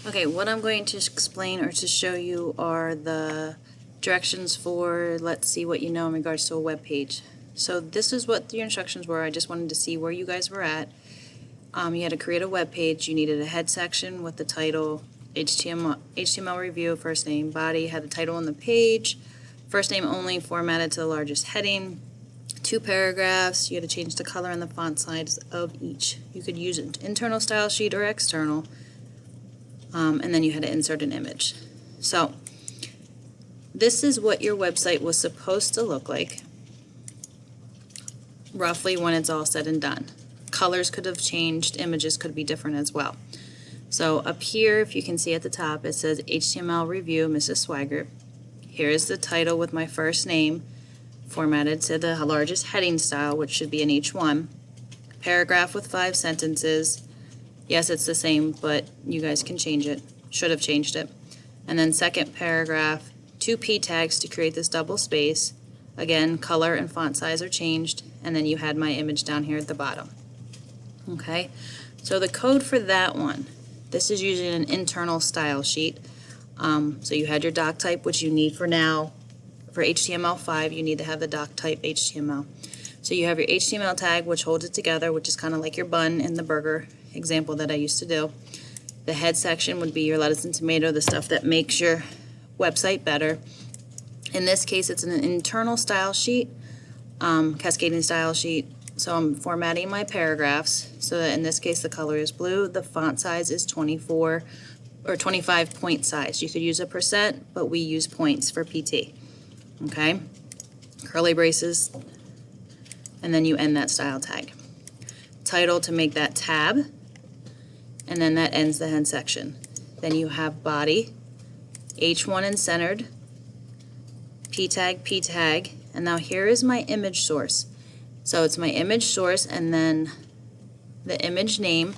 Okay, what I'm going to explain or to show you are the directions for Let's See What You Know in regards to a web page. So this is what your instructions were. I just wanted to see where you guys were at. You had to create a web page. You needed a head section with the title, HTML review, first name, body, had the title on the page, first name only, formatted to the largest heading, 2 paragraphs. You had to change the color and the font size of each. You could use an internal style sheet or external. And then you had to insert an image. So this is what your website was supposed to look like roughly when it's all said and done. Colors could have changed, images could be different as well. So up here, if you can see at the top, it says HTML review, Mrs. Swaggart. Here is the title with my first name formatted to the largest heading style, which should be an H1. Paragraph with 5 sentences. Yes, it's the same, but you guys can change it. Should have changed it. And then second paragraph, 2 P tags to create this double space. Again, color and font size are changed. And then you had my image down here at the bottom. Okay, so the code for that one, this is using an internal style sheet. So you had your doc type, which you need for now. For HTML5, you need to have the doc type HTML. So you have your HTML tag, which holds it together, which is kind of like your bun in the burger example that I used to do. The head section would be your lettuce and tomato, the stuff that makes your website better. In this case, it's an internal style sheet, cascading style sheet. So I'm formatting my paragraphs so that in this case the color is blue, the font size is 24 or 25 point size. You could use a %, but we use points for PT. Okay, curly braces, and then you end that style tag. Title to make that tab, and then that ends the head section. Then you have body, H1 and centered, P tag, and now here is my image source. So it's my image source and then the image name.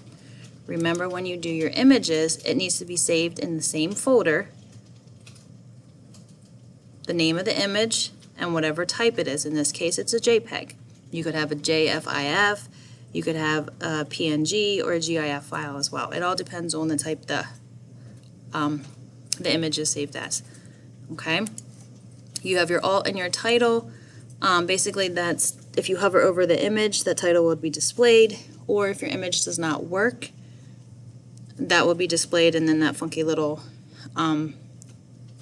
Remember, when you do your images, it needs to be saved in the same folder, the name of the image and whatever type it is. In this case, it's a JPEG. You could have a JFIF, you could have a PNG or a GIF file as well. It all depends on the type the image is saved as. Okay, you have your alt and your title. Basically, that's if you hover over the image, the title will be displayed, or if your image does not work, that will be displayed, and then that funky little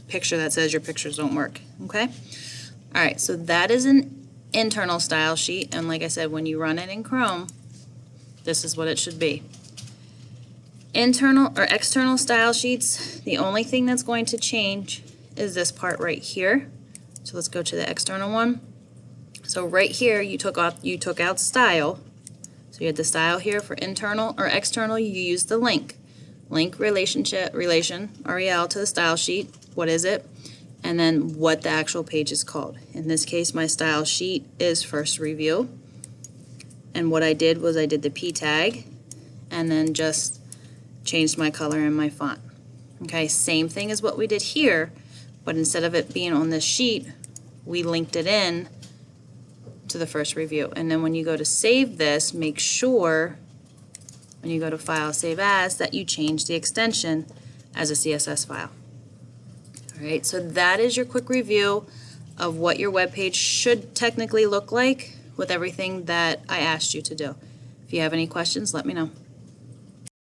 picture that says your pictures don't work. Okay, all right, so that is an internal style sheet, and like I said, when you run it in Chrome, this is what it should be. Internal or external style sheets, the only thing that's going to change is this part right here. So let's go to the external one. So right here you took out style. So you had the style here. For internal or external, you use the link relation rel to the style sheet. What is it? And then what the actual page is called. In this case, my style sheet is first review. And what I did was I did the P tag and then just changed my color and my font. Okay, same thing as what we did here, but instead of it being on this sheet, we linked it in to the first review. And then when you go to save this, make sure when you go to File, Save As, that you change the extension as a CSS file. All right, so that is your quick review of what your web page should technically look like with everything that I asked you to do. If you have any questions, let me know.